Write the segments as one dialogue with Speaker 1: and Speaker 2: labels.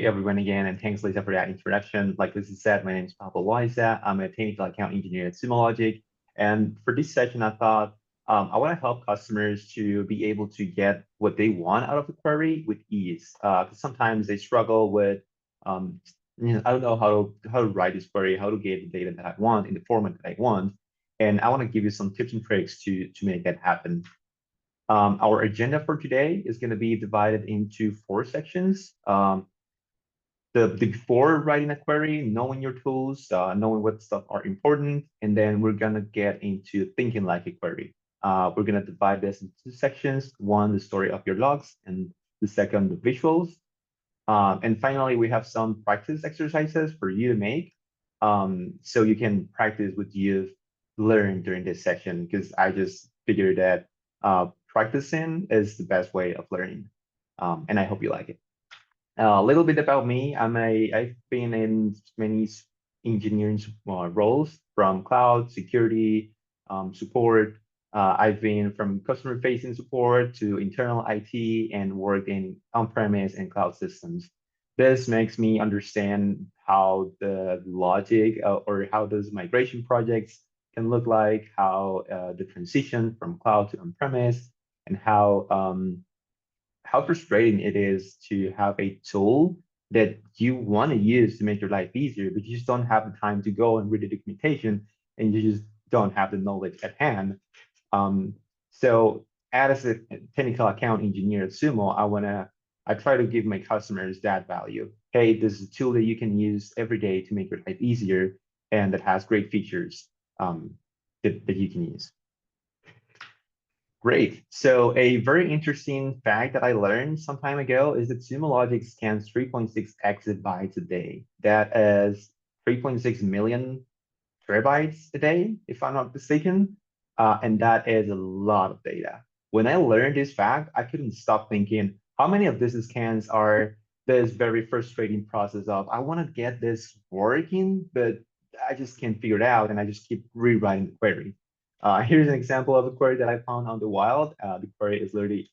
Speaker 1: Hey everyone again, and thanks Lisa for that introduction. Like Lisa said, my name is Pablo Loaiza. I'm a technical account engineer at Sumo. And for this session, I thought I want to help customers to be able to get what they want out of the query with ease. Because sometimes they struggle with, um, I don't know how to write this query, how to get the data that I want in the format that I want. And I want to give you some tips and tricks to make that happen. Our agenda for today is going to be divided into four sections. The before writing a query, knowing your tools, knowing what stuff are important, and then we're gonna get into thinking like a query. We're gonna divide this into two sections. One, the story of your logs, and the second, the visuals. And finally, we have some practice exercises for you to make, so you can practice what you've learned during this session. Because I just figured that practicing is the best way of learning, and I hope you like it. A little bit about me. I've been in many engineering roles from cloud security, support. I've been from customer facing support to internal IT and worked in on-premise and cloud systems. This makes me understand how the logic or how those migration projects can look like, how the transition from cloud to on-premise, and how frustrating it is to have a tool that you want to use to make your life easier, but you just don't have the time to go and read the documentation, and you just don't have the knowledge at hand. Um, so as a technical account engineer at Sumo, I try to give my customers that value. Hey, this is a tool that you can use every day to make your life easier and that has great features that you can use. Great. So a very interesting fact that I learned some time ago is that Sumo Logic scans 3.6 exabytes a day. That is 3.6 million terabytes a day, if I'm not mistaken. And that is a lot of data. When I learned this fact, I couldn't stop thinking, how many of these scans are this very frustrating process of, I want to get this working, but I just can't figure it out, and I just keep rewriting the query. Here's an example of a query that I found on the wild. The query is literally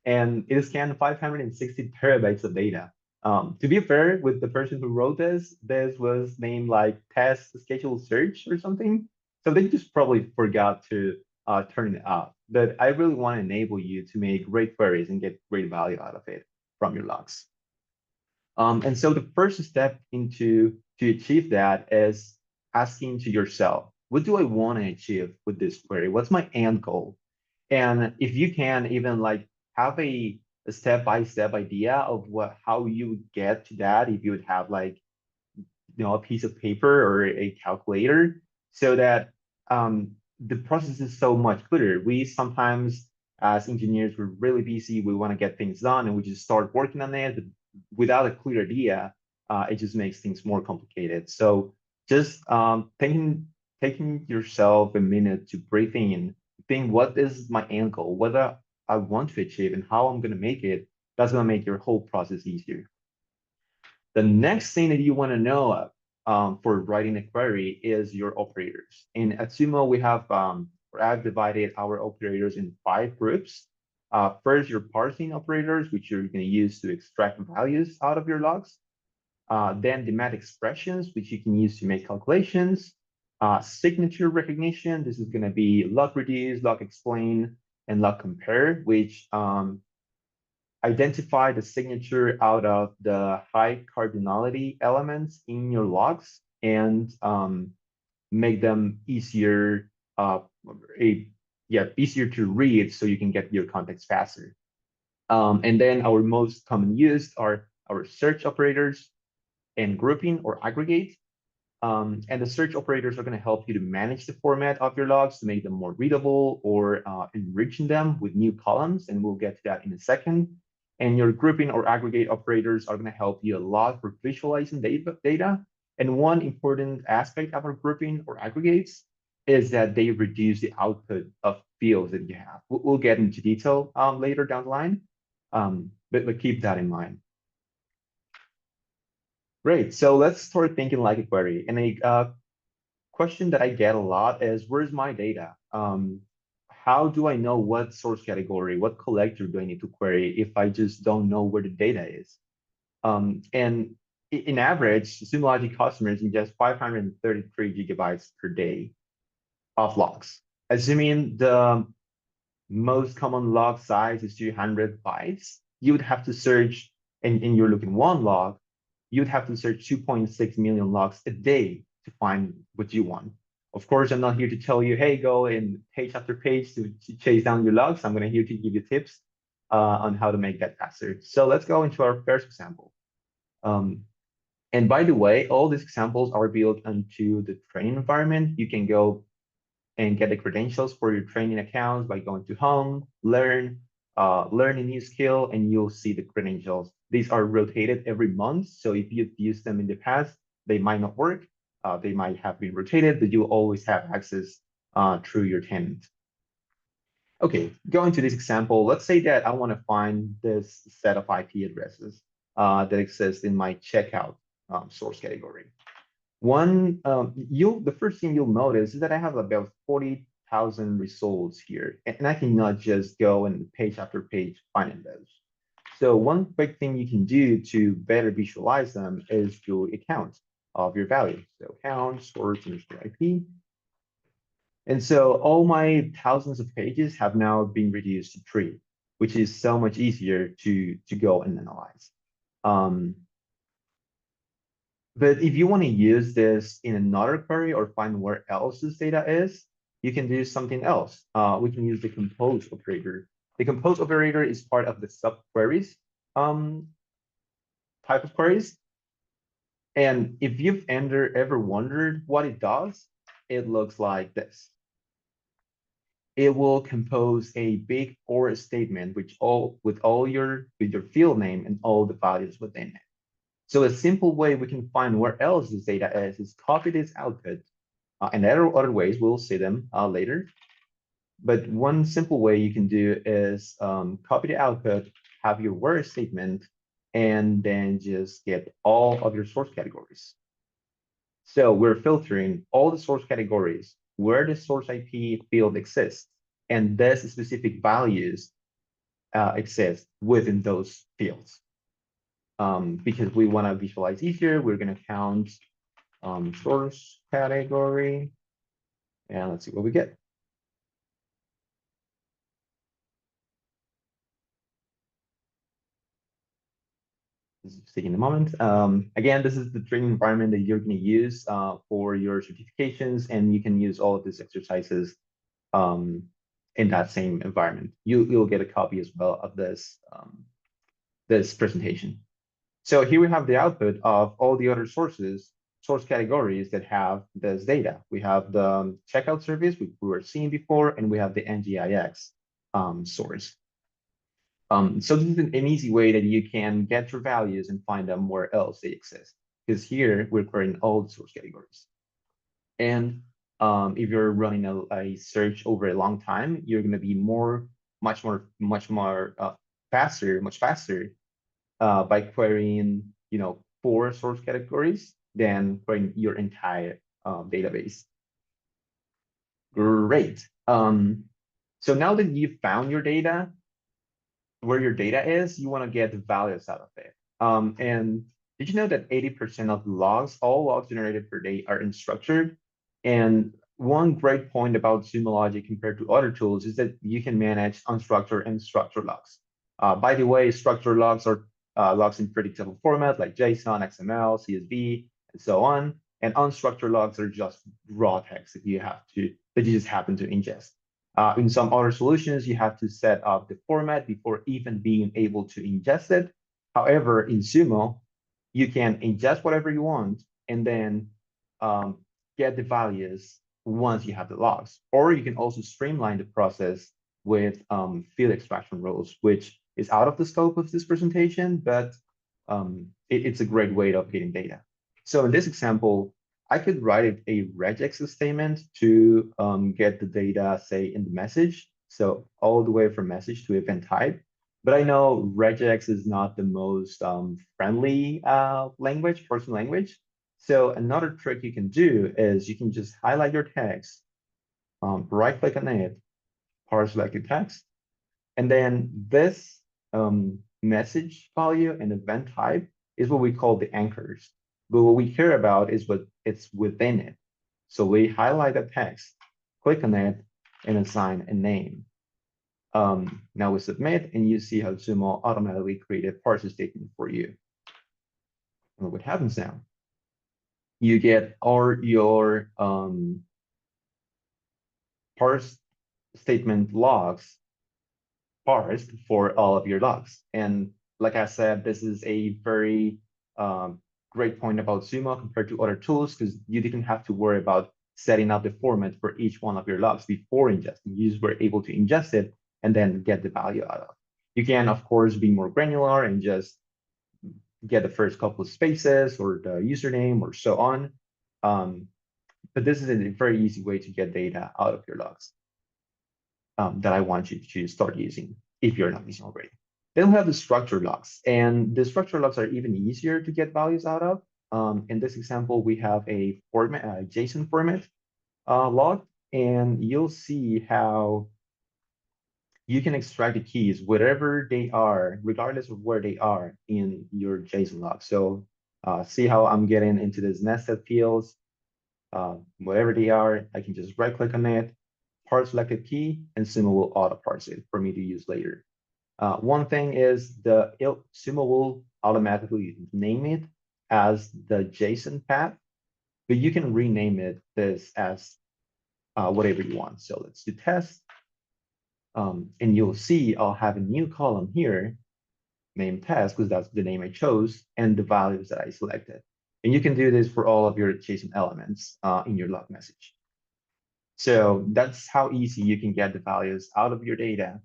Speaker 1: and it scanned 560 terabytes of data. To be fair with the person who wrote this was named like test schedule search or something. So they just probably forgot to turn it off. But I really want to enable you to make great queries and get great value out of it from your logs. And so the first step into to achieve that is asking to yourself, what do I want to achieve with this query? What's my end goal? And if you can even like have a step-by-step idea of how you would get to that, if you would have like a piece of paper or a calculator, so that the process is so much clearer. We sometimes as engineers, we're really busy, we want to get things done, and we just start working on it without a clear idea. It just makes things more complicated. So just taking yourself a minute to breathe in, think what is my end goal, what I want to achieve, and how I'm going to make it. That's going to make your whole process easier. The next thing that you want to know for writing a query is your operators. In at Sumo, we have I've divided our operators in 5 groups. First, your parsing operators, which you're going to use to extract values out of your logs. Then the math expressions, which you can use to make calculations. Signature recognition, this is going to be log reduce, log explain, and log compare, which identify the signature out of the high cardinality elements in your logs and make them easier, easier to read so you can get your context faster. And then our most common used are our search operators and grouping or aggregate. And the search operators are going to help you to manage the format of your logs to make them more readable or enriching them with new columns. And we'll get to that in a second. And your grouping or aggregate operators are going to help you a lot for visualizing data. And one important aspect of our grouping or aggregates is that they reduce the output of fields that you have. We'll get into detail later down the line, but keep that in mind. Great. So let's start thinking like a query. And a question that I get a lot is, where's my data? How do I know what source category, what collector do I need to query if I just don't know where the data is? And in average, Sumo Logic customers ingest 533 gigabytes per day of logs. Assuming the most common log size is 200 bytes, you would have to search, and you're looking one log, you'd have to search 2.6 million logs a day to find what you want. Of course, I'm not here to tell you, hey, go in page after page to chase down your logs. I'm here to give you tips on how to make that faster. So let's go into our first example. And by the way, all these examples are built into the training environment. You can go and get the credentials for your training accounts by going to home, learn a new skill, and you'll see the credentials. These are rotated every month. So if you've used them in the past, they might not work. They might have been rotated, but you always have access through your tenant. Okay, going to this example, let's say that I want to find this set of IP addresses that exist in my checkout source category. The first thing you'll notice is that I have about 40,000 results here, and I cannot just go and page after page finding those. So one quick thing you can do to better visualize them is to account of your value. So count source underscore IP. And so all my thousands of pages have now been reduced to 3, which is so much easier to go and analyze. But if you want to use this in another query or find where else this data is, you can do something else. We can use the compose operator. The compose operator is part of the subqueries type of queries. And if you've ever wondered what it does, it looks like this. It will compose a big for statement with your field name and all the values within it. So a simple way we can find where else this data is copy this output. And there are other ways, we'll see them later. But one simple way you can do is copy the output, have your where statement, and then just get all of your source categories. So we're filtering all the source categories where the source IP field exists, and these specific values exist within those fields. Because we want to visualize easier, we're going to count source category, and let's see what we get. This is taking a moment. Again, this is the training environment that you're going to use for your certifications, and you can use all of these exercises in that same environment. You'll get a copy as well of this presentation. So here we have the output of all the other source categories that have this data. We have the checkout service, which we were seeing before, and we have the NGIX source. So this is an easy way that you can get your values and find them where else they exist. Because here we're querying all the source categories. And if you're running a search over a long time, you're going to be much faster by querying 4 source categories than querying your entire database. Great. So now that you've found your data, where your data is, you want to get the values out of it. And did you know that 80% of logs, all logs generated per day, are unstructured? And one great point about Sumo Logic compared to other tools is that you can manage unstructured and structured logs. By the way, structured logs are logs in predictable format like JSON, XML, CSV, and so on. And unstructured logs are just raw text that you just happen to ingest. In some other solutions, you have to set up the format before even being able to ingest it. However, in Sumo, you can ingest whatever you want and then get the values once you have the logs. Or you can also streamline the process with field extraction rules, which is out of the scope of this presentation, but it's a great way of getting data. So in this example, I could write a regex statement to get the data, say, in the message. So all the way from message to event type. But I know regex is not the most friendly person language. So another trick you can do is you can just highlight your text, right-click on it, parse selected text, and then this message value and event type is what we call the anchors. But what we care about is what it's within it. So we highlight the text, click on it, and assign a name. Now we submit, and you see how Sumo automatically created a parser statement for you. And what happens now? You get all your parse statement logs parsed for all of your logs. And like I said, this is a very great point about Sumo compared to other tools, because you didn't have to worry about setting up the format for each one of your logs before ingesting. You just were able to ingest it and then get the value out of. You can, of course, be more granular and just get the first couple of spaces or the username or so on. But this is a very easy way to get data out of your logs that I want you to start using if you're not using already. Then we have the structured logs, and the structured logs are even easier to get values out of. In this example, we have a format, a JSON format log, and you'll see how you can extract the keys wherever they are, regardless of where they are in your JSON log. So see how I'm getting into this nested fields, wherever they are, I can just right click on it, parse selected key, and Sumo will auto parse it for me to use later. One thing is Sumo will automatically name it as the JSON path, but you can rename this as whatever you want. So let's do test. And you'll see I'll have a new column here named test, because that's the name I chose, and the values that I selected. And you can do this for all of your JSON elements in your log message. So that's how easy you can get the values out of your data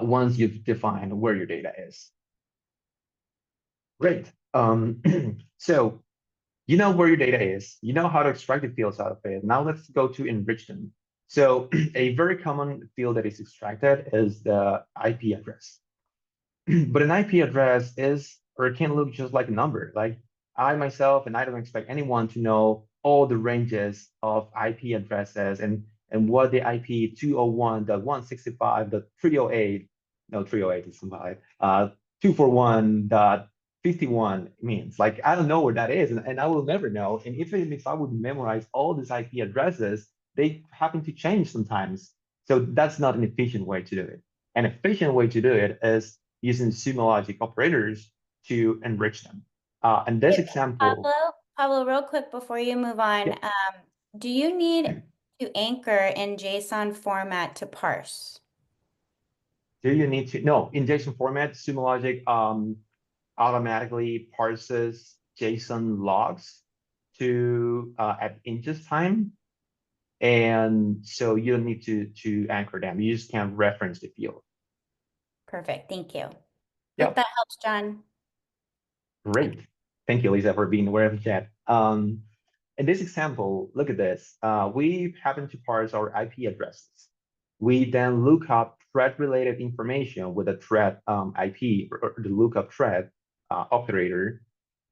Speaker 1: once you've defined where your data is. Great. So you know where your data is, you know how to extract the fields out of it. Now let's go to enrich them. So a very common field that is extracted is the IP address. But an IP address is, or it can look just like a number. Like I myself, and I don't expect anyone to know all the ranges of IP addresses and what the IP 201.165.308, no, 308 is invalid, 241.51 means. Like, I don't know where that is, and I will never know. And even if I would memorize all these IP addresses, they happen to change sometimes. So that's not an efficient way to do it. An efficient way to do it is using Sumo logic operators to enrich them. In this example,
Speaker 2: Pablo, real quick before you move on,
Speaker 1: yeah,
Speaker 2: do you need to anchor in JSON format to parse?
Speaker 1: do you need to? No, in JSON format, Sumo logic automatically parses JSON logs to at ingest time, and so you don't need to anchor them. You just can reference the field.
Speaker 2: Perfect, thank you.
Speaker 1: Yeah.
Speaker 2: Hope that helps, John.
Speaker 1: Great. Thank you, Lisa, for being aware of the chat. In this example, look at this. We happen to parse our IP addresses. We then look up thread-related information with a thread IP or the lookup thread operator,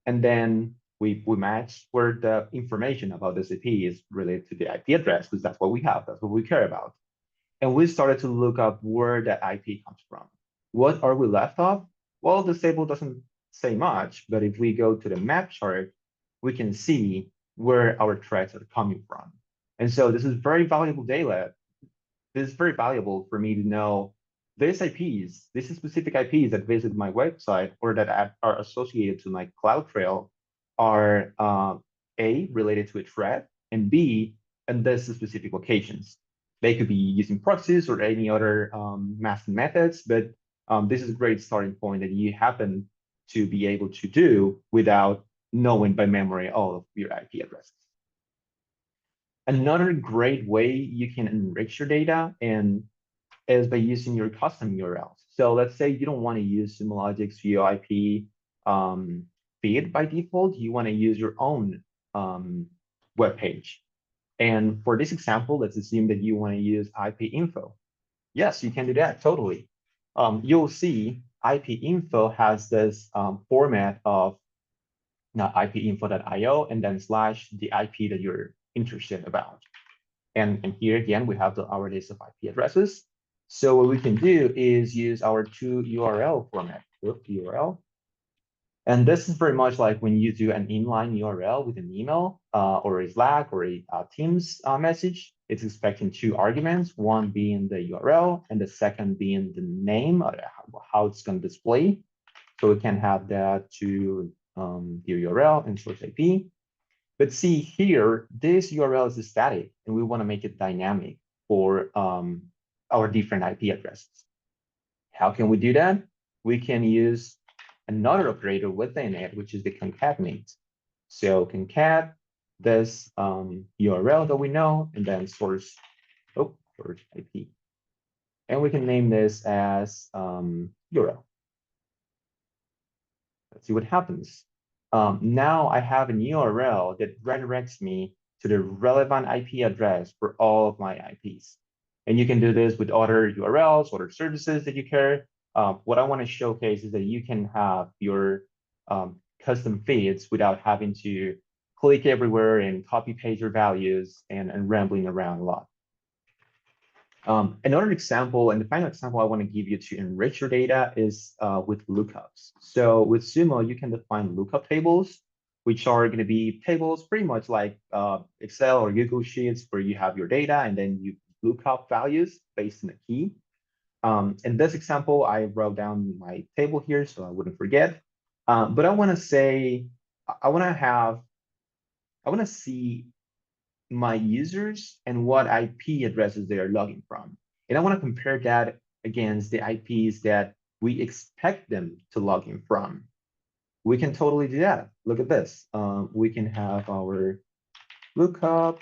Speaker 1: and then we match where the information about this IP is related to the IP address, because that's what we have, that's what we care about. And we started to look up where that IP comes from. What are we left off? Well, this table doesn't say much, but if we go to the map chart, we can see where our threads are coming from. And so this is very valuable data. This is very valuable for me to know these IPs, these specific IPs that visit my website or that are associated to my CloudTrail are A, related to a thread, and B, in this specific locations. They could be using proxies or any other masking methods, but this is a great starting point that you happen to be able to do without knowing by memory all of your IP addresses. Another great way you can enrich your data is by using your custom URLs. So let's say you don't want to use Sumo Logic's VoIP feed by default. You want to use your own web page. And for this example, let's assume that you want to use IP info. Yes, you can do that, totally. You'll see IP info has this format of ipinfo.io and then slash the IP that you're interested about. And here again, we have our list of IP addresses. So what we can do is use our to URL format, URL, And this is very much like when you do an inline URL with an email or a Slack or a Teams message. It's expecting two arguments, one being the URL and the second being the name, how it's going to display. So we can have that to the URL and source IP. But see here, this URL is static, and we want to make it dynamic for our different IP addresses. How can we do that? We can use another operator within it, which is the concatenate. So concat this URL that we know, and then source IP. And we can name this as URL. Let's see what happens. Now I have an URL that redirects me to the relevant IP address for all of my IPs. And you can do this with other URLs, other services that you care. What I want to showcase is that you can have your custom feeds without having to click everywhere and copy paste your values and rambling around a lot. Another example, and the final example I want to give you to enrich your data is with lookups. So with Sumo, you can define lookup tables, which are going to be tables pretty much like Excel or Google Sheets, where you have your data and then you look up values based on a key. In this example, I wrote down my table here so I wouldn't forget. But I want to say, I want to see my users and what IP addresses they are logging from. And I want to compare that against the IPs that we expect them to log in from. We can totally do that. Look at this. We can have our lookup.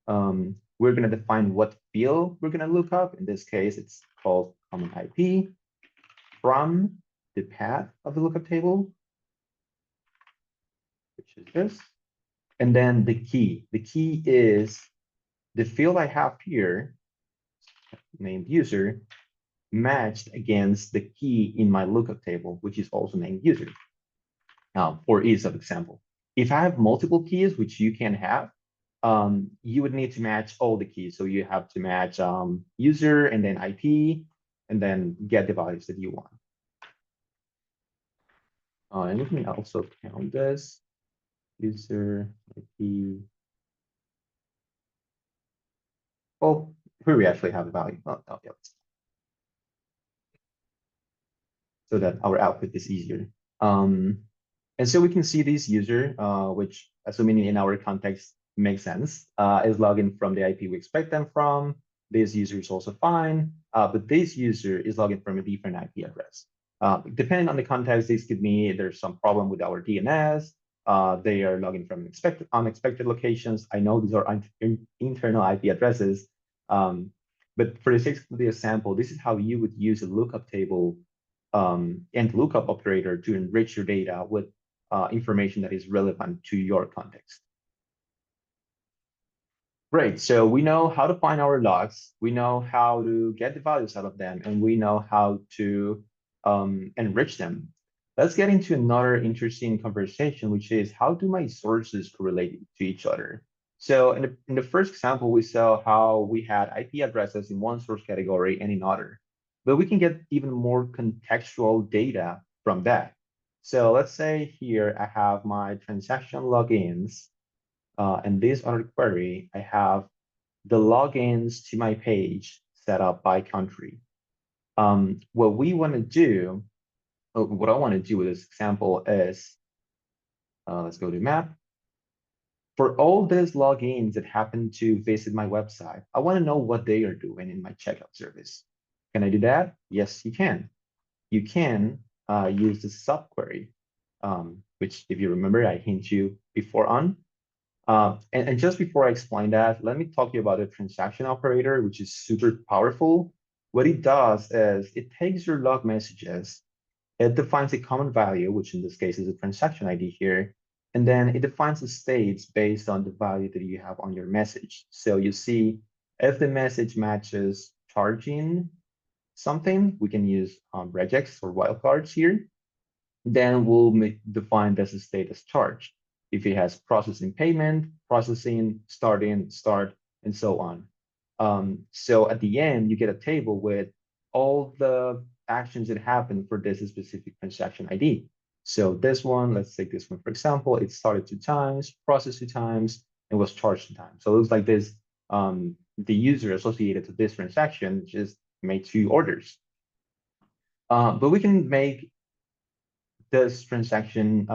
Speaker 1: We're going to define what field we're going to look up. In this case, it's called common IP from the path of the lookup table, which is this. And then the key. The key is the field I have here, named user, matched against the key in my lookup table, which is also named user. For ease of example, if I have multiple keys, which you can have, you would need to match all the keys. So you have to match user and then IP, and then get the values that you want. And we can also count this user IP. Oh, here we actually have the value. Oh, yeah. So that our output is easier. And so we can see this user, which assuming in our context makes sense, is logging from the IP we expect them from. This user is also fine, but this user is logging from a different IP address. Depending on the context, this could mean there's some problem with our DNS. They are logging from unexpected locations. I know these are internal IP addresses, but for the sake of the example, this is how you would use a lookup table and lookup operator to enrich your data with information that is relevant to your context. Great, so we know how to find our logs, we know how to get the values out of them, and we know how to enrich them. Let's get into another interesting conversation, which is how do my sources correlate to each other? So in the first example, we saw how we had IP addresses in one source category and in other, but we can get even more contextual data from that. So let's say here I have my transaction logins, and this other query, I have the logins to my page set up by country. What we want to do, what I want to do with this example is, let's go to map. For all these logins that happen to visit my website, I want to know what they are doing in my checkout service. Can I do that? Yes, you can. You can use the subquery, which if you remember, I hint you before on. And just before I explain that, let me talk to you about a transaction operator, which is super powerful. What it does is it takes your log messages, it defines a common value, which in this case is a transaction ID here, and then it defines the states based on the value that you have on your message. So you see, if the message matches charging something, we can use regex or wildcards here. Then we'll define this state as charged. If it has processing payment, processing, starting, start, and so on. So at the end, you get a table with all the actions that happen for this specific transaction ID. So this one, let's take this one for example. It started 2 times, processed 2 times, and was charged 2 times. So it looks like this, the user associated to this transaction just made 2 orders. But we can make this transaction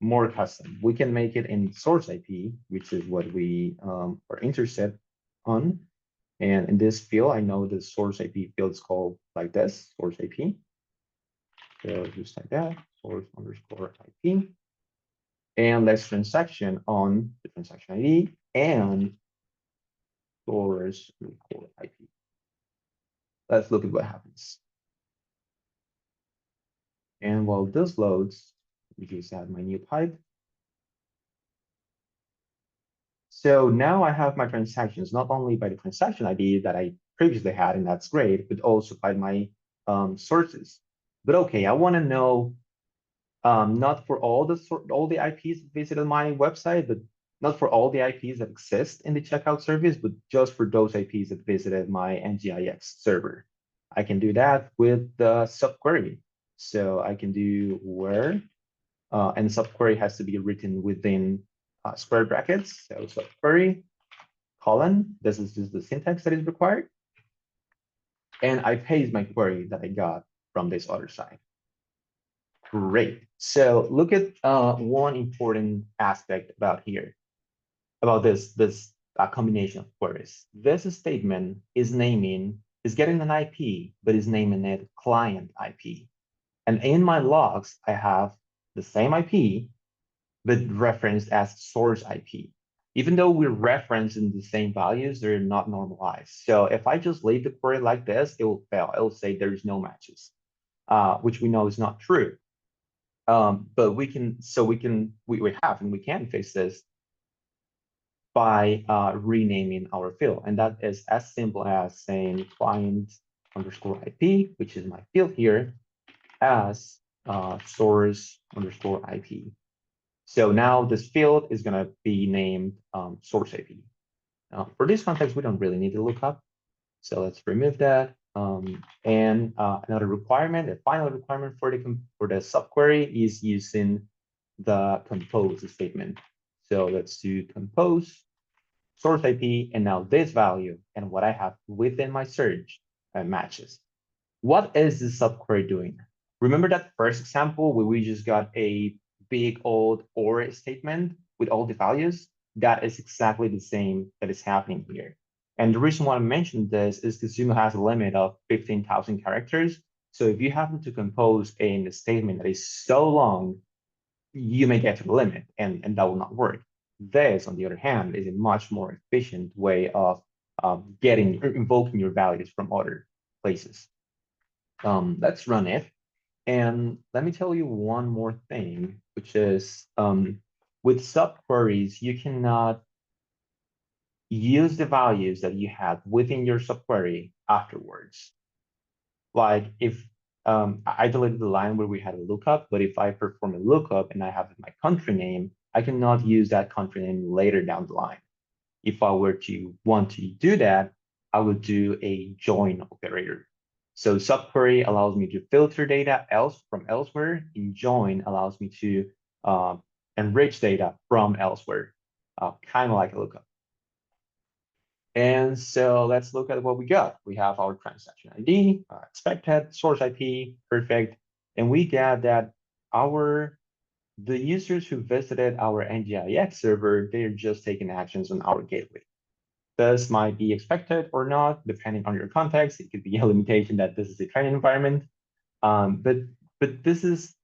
Speaker 1: more custom. We can make it in source IP, which is what we are interested on. And in this field, I know the source IP field is called like this, source IP. So just like that, source underscore IP. And let's transaction on the transaction ID and source underscore IP. Let's look at what happens. And while this loads, we just add my new pipe. So now I have my transactions, not only by the transaction ID that I previously had, and that's great, but also by my sources. But okay, I want to know not for all the IPs that visited my website, but not for all the IPs that exist in the checkout service, but just for those IPs that visited my NGIX server. I can do that with the subquery. So I can do where, and subquery has to be written within square brackets. So subquery colon, this is just the syntax that is required. And I paste my query that I got from this other side. Great. So look at one important aspect about here, about this combination of queries. This statement is getting an IP, but is naming it client IP. And in my logs, I have the same IP, but referenced as source IP. Even though we're referencing the same values, they're not normalized. So if I just leave the query like this, it will fail. It will say there's no matches, which we know is not true. But we can fix this by renaming our field. And that is as simple as saying client underscore IP, which is my field here, as source underscore IP. So now this field is going to be named source IP. For this context, we don't really need to look up. So let's remove that. And another requirement, the final requirement for the subquery is using the compose statement. So let's do compose source IP, and now this value and what I have within my search matches. What is the subquery doing? Remember that first example where we just got a big old OR statement with all the values? That is exactly the same that is happening here. And the reason why I mentioned this is because Sumo has a limit of 15,000 characters. So if you happen to compose a statement that is so long, you may get to the limit and that will not work. This, on the other hand, is a much more efficient way of invoking your values from other places. Let's run it. And let me tell you one more thing, which is with subqueries, you cannot use the values that you had within your subquery afterwards. Like if I deleted the line where we had a lookup, but if I perform a lookup and I have my country name, I cannot use that country name later down the line. If I were to want to do that, I would do a join operator. So subquery allows me to filter data from elsewhere, and join allows me to enrich data from elsewhere, kind of like a lookup. And so let's look at what we got. We have our transaction ID, expected, source IP, perfect. And we get that the users who visited our NGIX server, they're just taking actions on our gateway. This might be expected or not, depending on your context. It could be a limitation that this is a training environment. But this is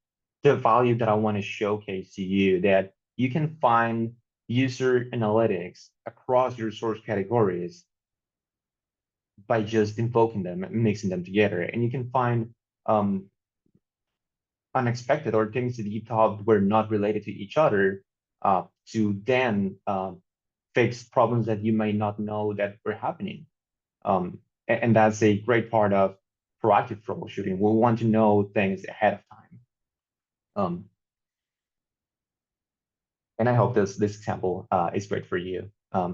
Speaker 1: the value that I want to showcase to you, that you can find user analytics across your source categories by just invoking them and mixing them together. And you can find unexpected or things that you thought were not related to each other to then fix problems that you may not know that were happening. And that's a great part of proactive troubleshooting. We want to know things ahead of time. And I hope this example is great for you.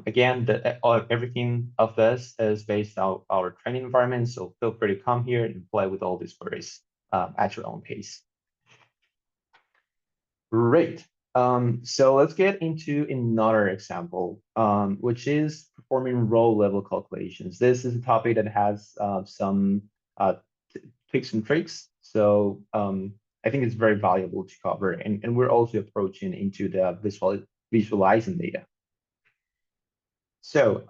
Speaker 1: Again, everything of this is based on our training environment, so feel free to come here and play with all these queries at your own pace. Great. So let's get into another example, which is performing row level calculations. This is a topic that has some uh, tricks and tricks. So I think it's very valuable to cover, and we're also approaching into the visualizing data. So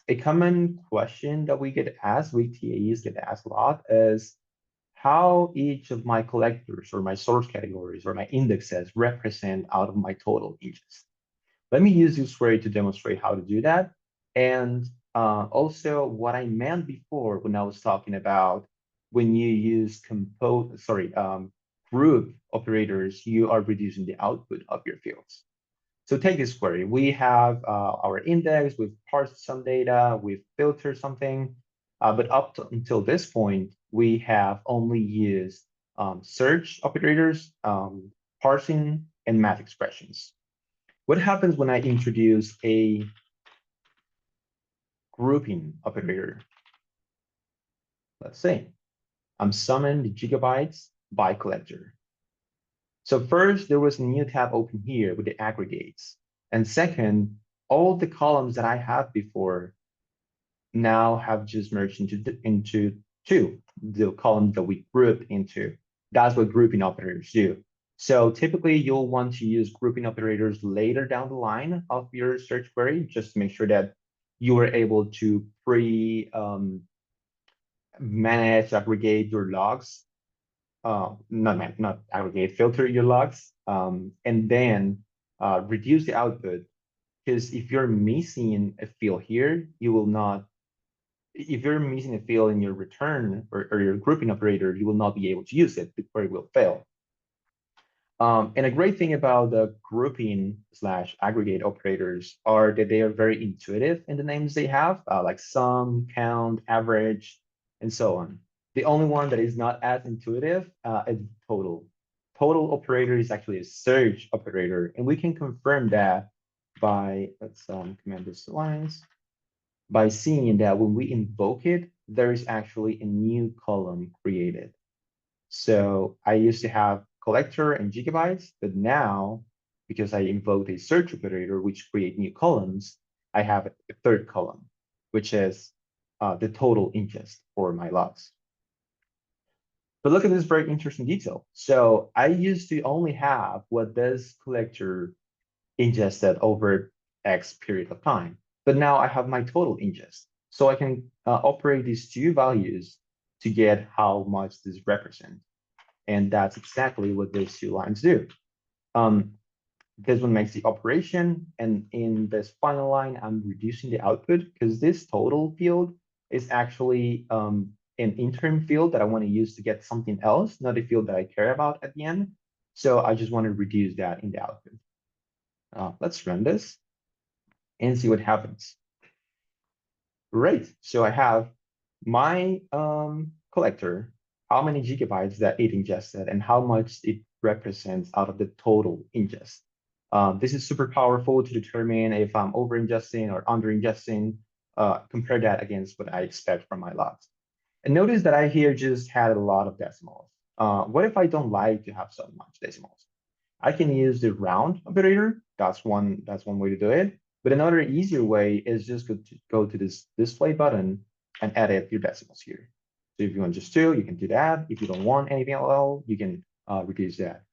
Speaker 1: a common question that we get asked, we TAs get asked a lot, is how each of my collectors or my source categories or my indexes represent out of my total inches. Let me use this query to demonstrate how to do that. And also what I meant before when I was talking about when you use group operators, you are reducing the output of your fields. So take this query. We have our index, we've parsed some data, we've filtered something, but until this point, we have only used search operators, parsing, and math expressions. What happens when I introduce a grouping operator? Let's say I'm summoning the gigabytes by collector. So first, there was a new tab open here with the aggregates. And second, all the columns that I had before now have just merged into two, the column that we grouped into. That's what grouping operators do. So typically you'll want to use grouping operators later down the line of your search query, just to make sure that you are able to manage, aggregate your logs, not aggregate, filter your logs, and then reduce the output. Because if you're missing a field here, you will not if you're missing a field in your return or your grouping operator, you will not be able to use it. The query will fail. And a great thing about the grouping slash aggregate operators are that they are very intuitive in the names they have, like sum, count, average, and so on. The only one that is not as intuitive is total. Total operator is actually a search operator, and we can confirm that by, let's command this lines, by seeing that when we invoke it, there is actually a new column created. So I used to have collector and gigabytes, but now, because I invoked a search operator, which create new columns, I have a third column, which is the total ingest for my logs. But look at this very interesting detail. So I used to only have what this collector ingested over X period of time. But now I have my total ingest. So I can operate these two values to get how much this represents. And that's exactly what these two lines do. This one makes the operation, and in this final line, I'm reducing the output because this total field is actually an interim field that I want to use to get something else, not a field that I care about at the end. So I just want to reduce that in the output. Let's run this and see what happens. Great. So I have my collector, how many gigabytes that it ingested, and how much it represents out of the total ingest. This is super powerful to determine if I'm over ingesting or under ingesting. Compare that against what I expect from my logs. And notice that I here just had a lot of decimals. What if I don't like to have so much decimals? I can use the round operator. That's one way to do it. But another easier way is just go to this display button and edit your decimals here. So if you want just two, you can do that. If you don't want anything at all, you can reduce that.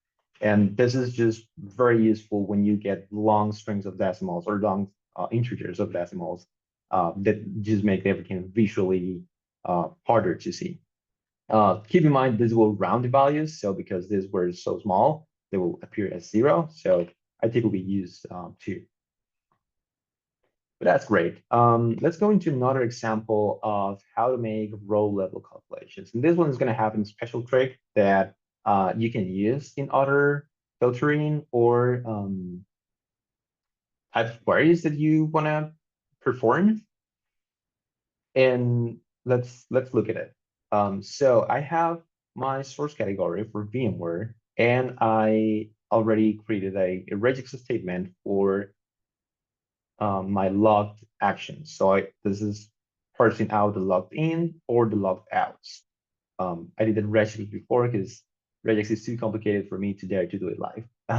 Speaker 1: And this is just very useful when you get long strings of decimals or long integers of decimals that just make everything visually harder to see. Keep in mind, this will round the values. So because these were so small, they will appear as 0. So I typically use 2. But that's great. Let's go into another example of how to make row level calculations. And this one is going to have a special trick that you can use in other filtering or type of queries that you want to perform. And let's look at it. So I have my source category for VMware, and I already created a regex statement for my logged actions. So this is parsing out the logged in or the logged outs. I did the regex before because regex is too complicated for me to dare to do it live. We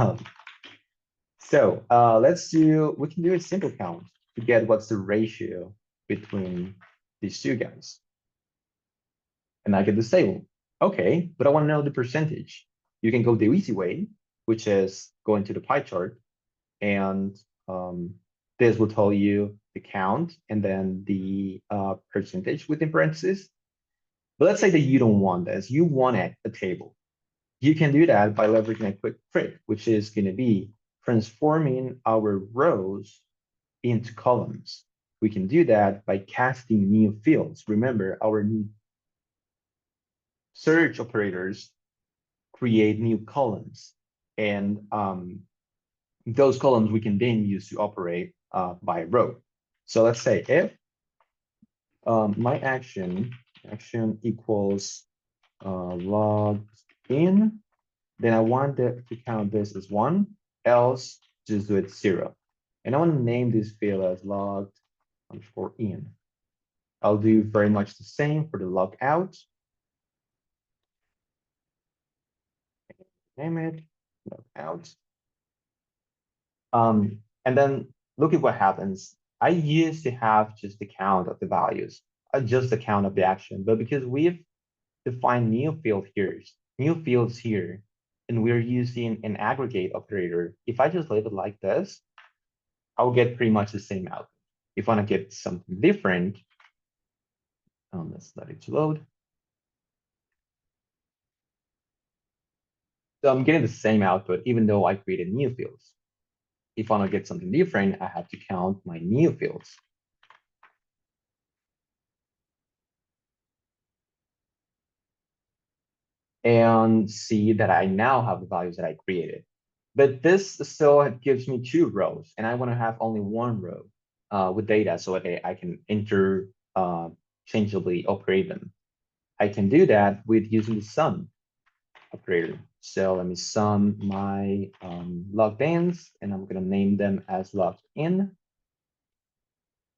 Speaker 1: can do a simple count to get what's the ratio between these two guys. And I get the same. Okay, but I want to know the percentage. You can go the easy way, which is go into the pie chart, and um, this will tell you the count and then the percentage within parentheses. But let's say that you don't want this. You want a table. You can do that by leveraging a quick trick, which is going to be transforming our rows into columns. We can do that by casting new fields. Remember, our search operators create new columns, and those columns we can then use to operate by row. So let's say if my action equals logged in, then I want to count this as 1, else just do it 0. And I want to name this field as logged underscore in. I'll do very much the same for the log out. Name it log out. And then look at what happens. I used to have just the count of the values, just the count of the action, but because we've defined new fields here, and we're using an aggregate operator, if I just leave it like this, I'll get pretty much the same output. If I want to get something different, let's let it load. So I'm getting the same output, even though I created new fields. If I want to get something different, I have to count my new fields. And see that I now have the values that I created. But this still gives me 2 rows, and I want to have only 1 row with data so that I can interchangeably operate them. I can do that with using the sum operator. So let me sum my logged ins, and I'm going to name them as logged in.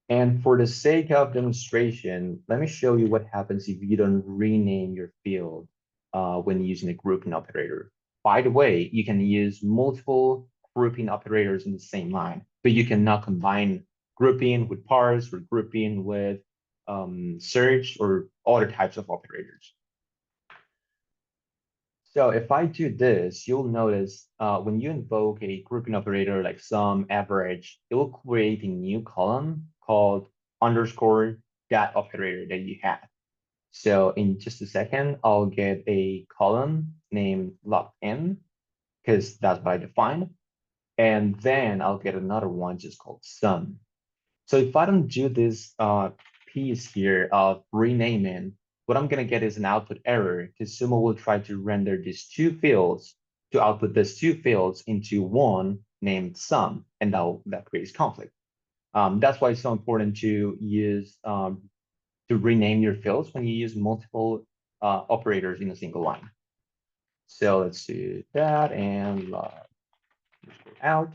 Speaker 1: And for the sake of demonstration, let me show you what happens if you don't rename your field when using a grouping operator. By the way, you can use multiple grouping operators in the same line, but you cannot combine grouping with parse or grouping with search or other types of operators. So if I do this, you'll notice when you invoke a grouping operator like sum, average, it will create a new column called underscore that operator that you had. So in just a second, I'll get a column named logged in because that's what I defined. And then I'll get another one just called sum. So if I don't do this piece here of renaming, what I'm going to get is an output error because Sumo will try to render these 2 fields to output these 2 fields into one named sum, and that creates conflict. That's why it's so important to use to rename your fields when you use multiple operators in a single line. So let's do that and log out.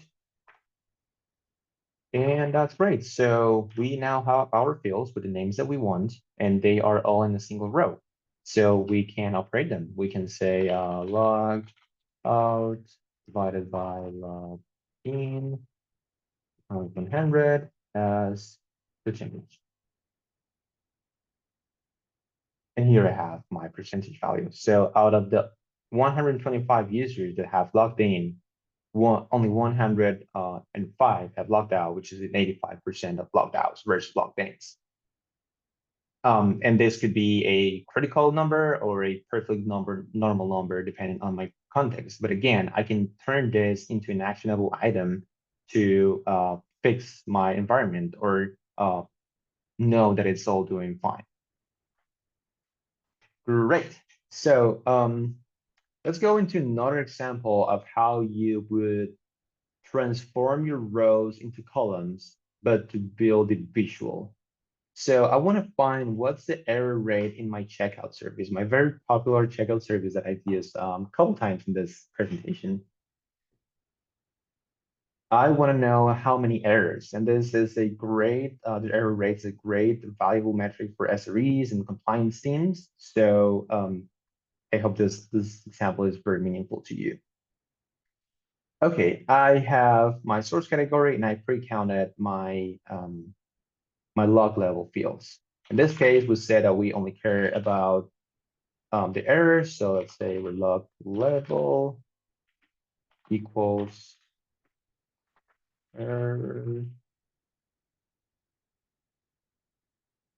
Speaker 1: And that's great. So we now have our fields with the names that we want, and they are all in a single row. So we can operate them. We can say log out divided by log in 100 as percentage. And here I have my percentage value. So out of the 125 users that have logged in, only 105 have logged out, which is an 85% of logged outs versus logged ins. And this could be a critical number or a perfect number, normal number, depending on my context. But again, I can turn this into an actionable item to fix my environment or know that it's all doing fine. Great. So let's go into another example of how you would transform your rows into columns, but to build it visual. So I want to find what's the error rate in my checkout service, my very popular checkout service that I've used a couple times in this presentation. I want to know how many errors, and this is a great, the error rate is a great valuable metric for SREs and compliance teams. So I hope this example is very meaningful to you. Okay, I have my source category and I pre-counted my my log level fields. In this case, we said that we only care about the errors. So let's say we're log level equals error.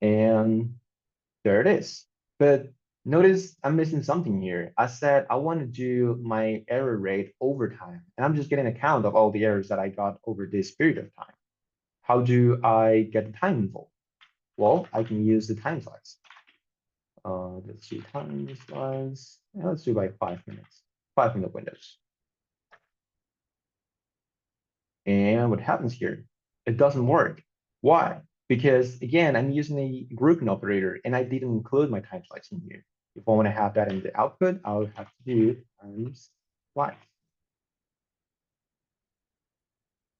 Speaker 1: And there it is. But notice I'm missing something here. I said I want to do my error rate over time, and I'm just getting a count of all the errors that I got over this period of time. How do I get the time involved? Well, I can use the time slice. Let's do time slice. And let's do by 5 minutes, 5 minute windows. And what happens here? It doesn't work. Why? Because again, I'm using a grouping operator and I didn't include my time slice in here. If I want to have that in the output, I'll have to do times slice.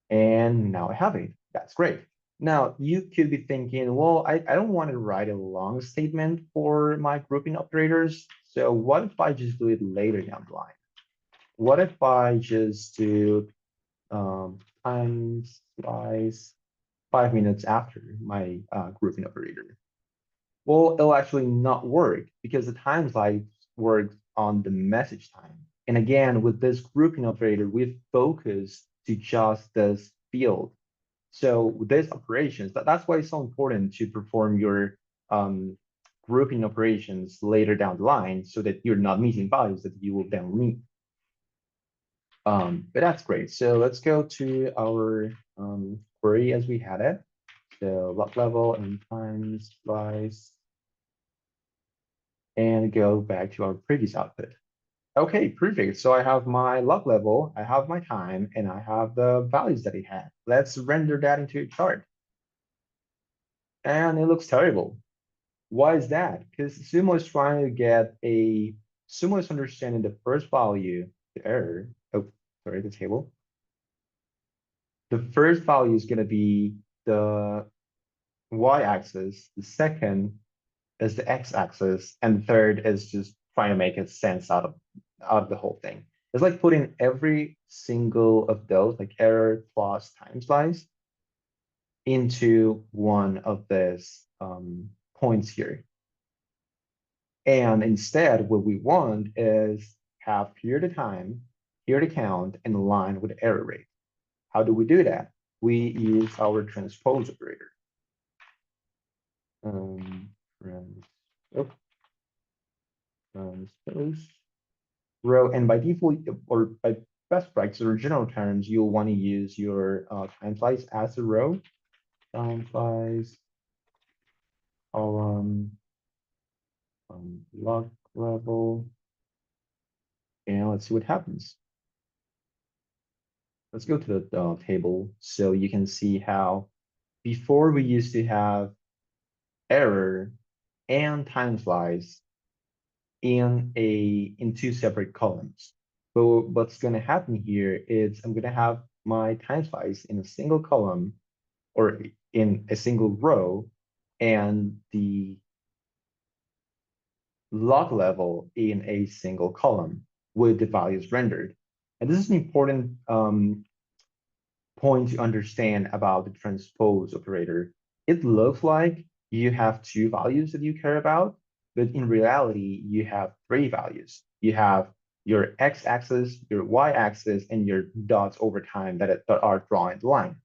Speaker 1: And now I have it. That's great. Now you could be thinking, well, I don't want to write a long statement for my grouping operators. So what if I just do it later down the line? What if I just do times slice 5 minutes after my grouping operator? Well, it'll actually not work because the time slice works on the message time. And again, with this grouping operator, we've focused to just this field. So with these operations, that's why it's so important to perform your um, grouping operations later down the line so that you're not missing values that you will then need. But that's great. So let's go to our query as we had it. So log level and times slice and go back to our previous output. Okay, perfect. So I have my log level, I have my time, and I have the values that it had. Let's render that into a chart. And it looks terrible. Why is that? Because Sumo is trying to get a, Sumo is understanding the first value, the error, oh, sorry, the table. The first value is going to be the y-axis, the second is the x-axis, and the third is just trying to make a sense out of the whole thing. It's like putting every single of those, like error plus time slice, into one of these points here. And instead, what we want is have here the time, here the count, and line with the error rate. How do we do that? We use our transpose operator. Um, trans, oh, transpose row, and by default, or by best practice or general terms, you'll want to use your time slice as a row. Time slice, column, log level, and let's see what happens. Let's go to the table so you can see how before we used to have error and time slice in two separate columns. But what's going to happen here is I'm going to have my time slice in a single column or in a single row and the log level in a single column with the values rendered. And this is an important point to understand about the transpose operator. It looks like you have two values that you care about, but in reality, you have three values. You have your x-axis, your y-axis, and your dots over time that are drawing the line.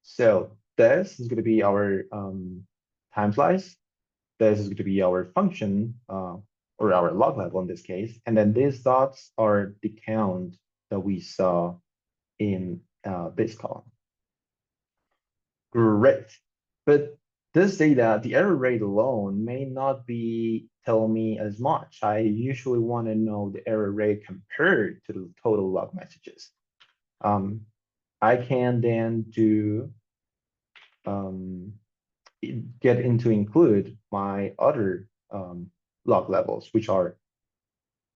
Speaker 1: So this is going to be our time slice. This is going to be our function, or our log level in this case. And then these dots are the count that we saw in this column. Great. But this data, the error rate alone may not be telling me as much. I usually want to know the error rate compared to the total log messages. I can then do get into include my other log levels, which are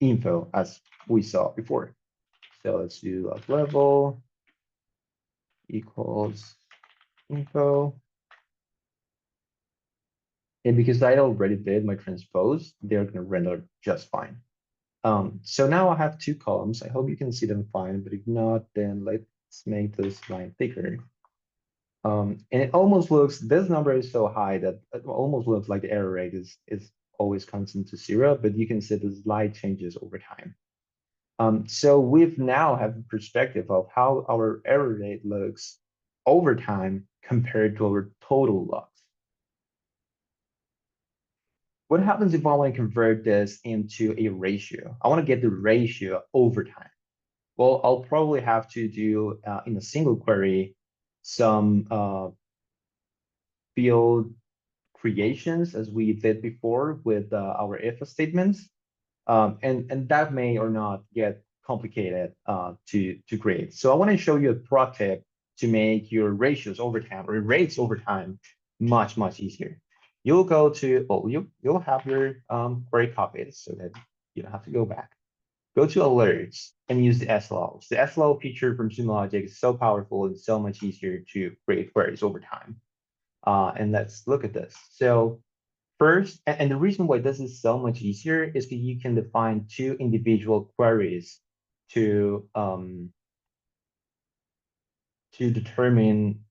Speaker 1: info as we saw before. So let's do log level equals info. And because I already did my transpose, they're going to render just fine. So now I have two columns. I hope you can see them fine, but if not, then let's make this line thicker. And it almost looks, this number is so high that it almost looks like the error rate is always constant to 0, but you can see the slide changes over time. So we've now have a perspective of how our error rate looks over time compared to our total loss. What happens if I want to convert this into a ratio? I want to get the ratio over time. Well, I'll probably have to do in a single query some field creations as we did before with our if statements. And that may or not get complicated to create. So I want to show you a pro tip to make your ratios over time or rates over time much easier. You'll go to, well, you'll have your query copied so that you don't have to go back. Go to alerts and use the SLOs. The SLO feature from Sumo Logic is so powerful and so much easier to create queries over time. And let's look at this. So first, and the reason why this is so much easier is that you can define two individual queries to determine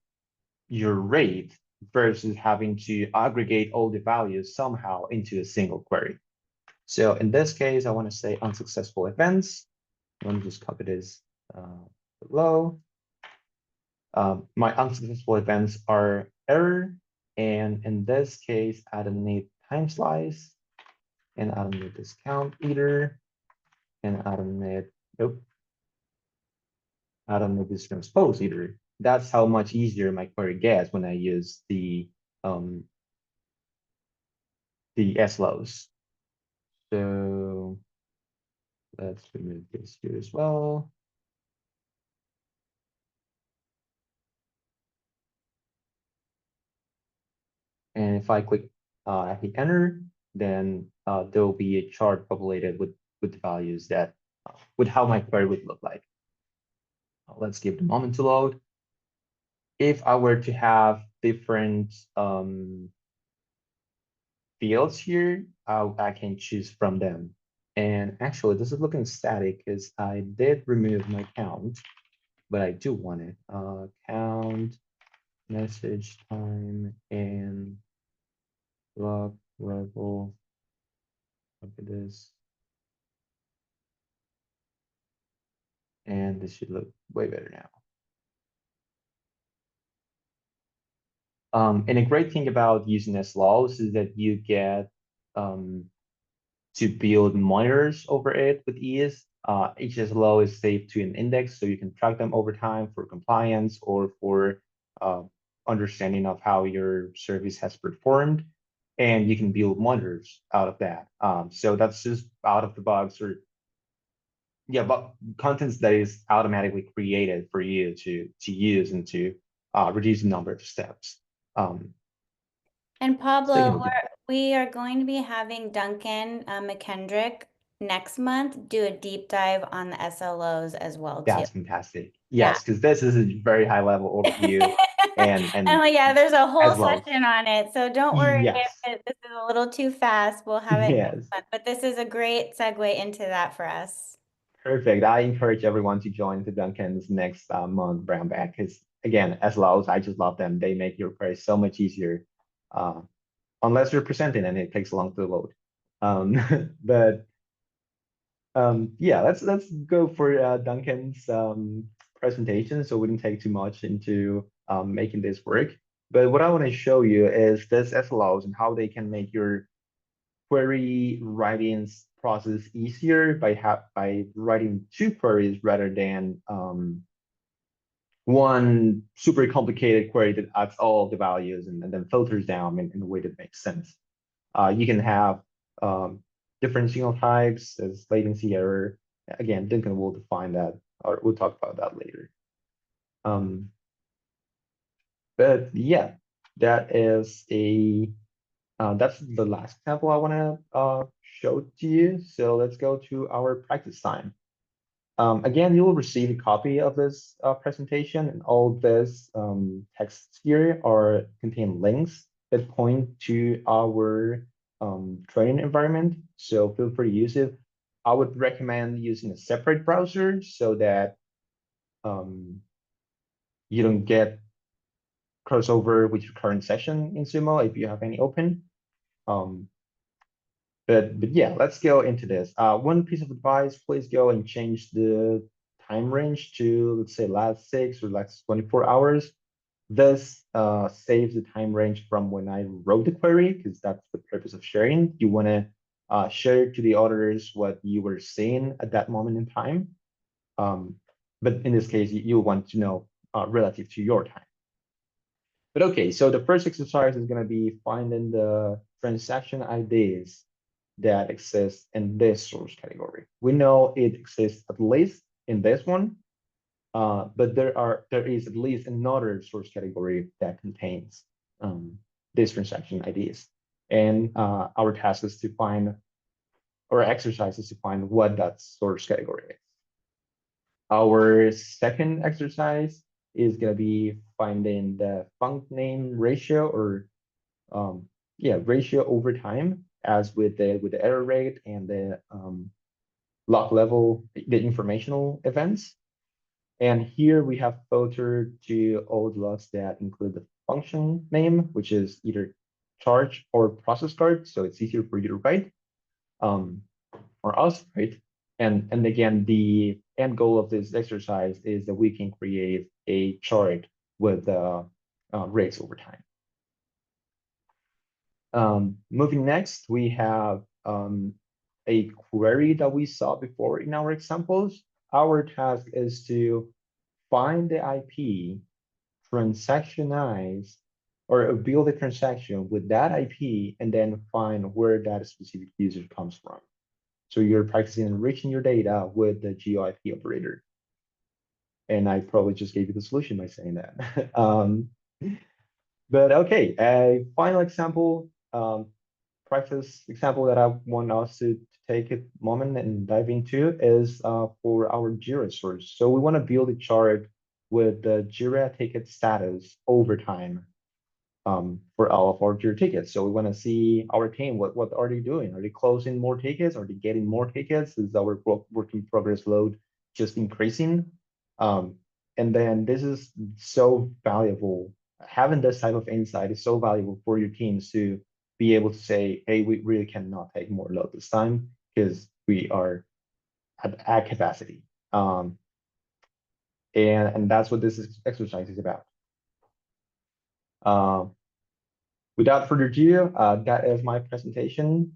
Speaker 1: your rate versus having to aggregate all the values somehow into a single query. So in this case, I want to say unsuccessful events. Let me just copy this below. My unsuccessful events are error, and in this case, I don't need time slice, and I don't need discount either, and I don't need, nope, I don't need this transpose either. That's how much easier my query gets when I use the SLOs. So let's remove this here as well. And if I click hit enter, then there will be a chart populated with the values that with how my query would look like. Let's give it a moment to load. If I were to have different fields here, I can choose from them. And actually, this is looking static because I did remove my count, but I do want it. Count, message time, and block level. Look at this. And this should look way better now. And a great thing about using SLOs is that you get to build monitors over it with ease. Each SLO is saved to an index, so you can track them over time for compliance or for understanding of how your service has performed. And you can build monitors out of that. So that's just out of the box or yeah, but contents that is automatically created for you to use and to reduce the number of steps.
Speaker 2: And
Speaker 1: So you know,
Speaker 2: Pablo, we are going to be having Duncan McKendrick next month do a deep dive on the SLOs as well too.
Speaker 1: that's fantastic.
Speaker 2: Yeah.
Speaker 1: Yes, because this is a very high level overview and
Speaker 2: Yeah, there's a whole
Speaker 1: as well.
Speaker 2: session on it. So don't worry
Speaker 1: Yes,
Speaker 2: if this is a little too fast. We'll have it next
Speaker 1: yes,
Speaker 2: month. But this is a great segue into that for us.
Speaker 1: perfect. I encourage everyone to join the Duncan's next month brown bag because again, as well, I just love them. They make your query so much easier. Uh, Unless you're presenting and it takes long to load. But yeah, let's go for Duncan's presentation so we didn't take too much into making this work. But what I want to show you is this SLOs and how they can make your query writing process easier by writing two queries rather than one super complicated query that adds all the values and then filters down in a way that makes sense. You can have different signal types as latency error. Again, Duncan will define that, or we'll talk about that later. But yeah, that is that's the last example I want to show to you. So let's go to our practice time. Again, you will receive a copy of this presentation, and all this texts here are contain links that point to our training environment. So feel free to use it. I would recommend using a separate browser so that um, you don't get crossover with your current session in Sumo if you have any open. Um, but yeah, let's go into this. One piece of advice, please go and change the time range to, let's say, last 6 or last 24 hours. This saves the time range from when I wrote the query, because that's the purpose of sharing. You want to share to the auditors what you were seeing at that moment in time. Um, but in this case, you want to know relative to your time. But okay, so the first exercise is going to be finding the transaction IDs that exist in this source category. We know it exists at least in this one, but there is at least another source category that contains this transaction IDs. And our task is to find, or exercise is to find what that source category is. Our second exercise is going to be finding the func name ratio, or ratio over time, as with the error rate and the log level, the informational events. And here we have filtered to all the logs that include the function name, which is either charge or process card, so it's easier for you to write, or us, right? And again, the end goal of this exercise is that we can create a chart with rates over time. Moving next, we have a query that we saw before in our examples. Our task is to find the IP, transactionize, or build a transaction with that IP, and then find where that specific user comes from. So you're practicing enriching your data with the GeoIP operator. And I probably just gave you the solution by saying that. But okay, a final example, practice example that I want us to take a moment and dive into is for our Jira source. So we want to build a chart with the Jira ticket status over time for all of our Jira tickets. So we want to see our team, what are they doing? Are they closing more tickets? Are they getting more tickets? Is our work in progress load just increasing? And then this is so valuable. Having this type of insight is so valuable for your teams to be able to say, hey, we really cannot take more load this time because we are at capacity. And that's what this exercise is about. Without further ado, that is my presentation.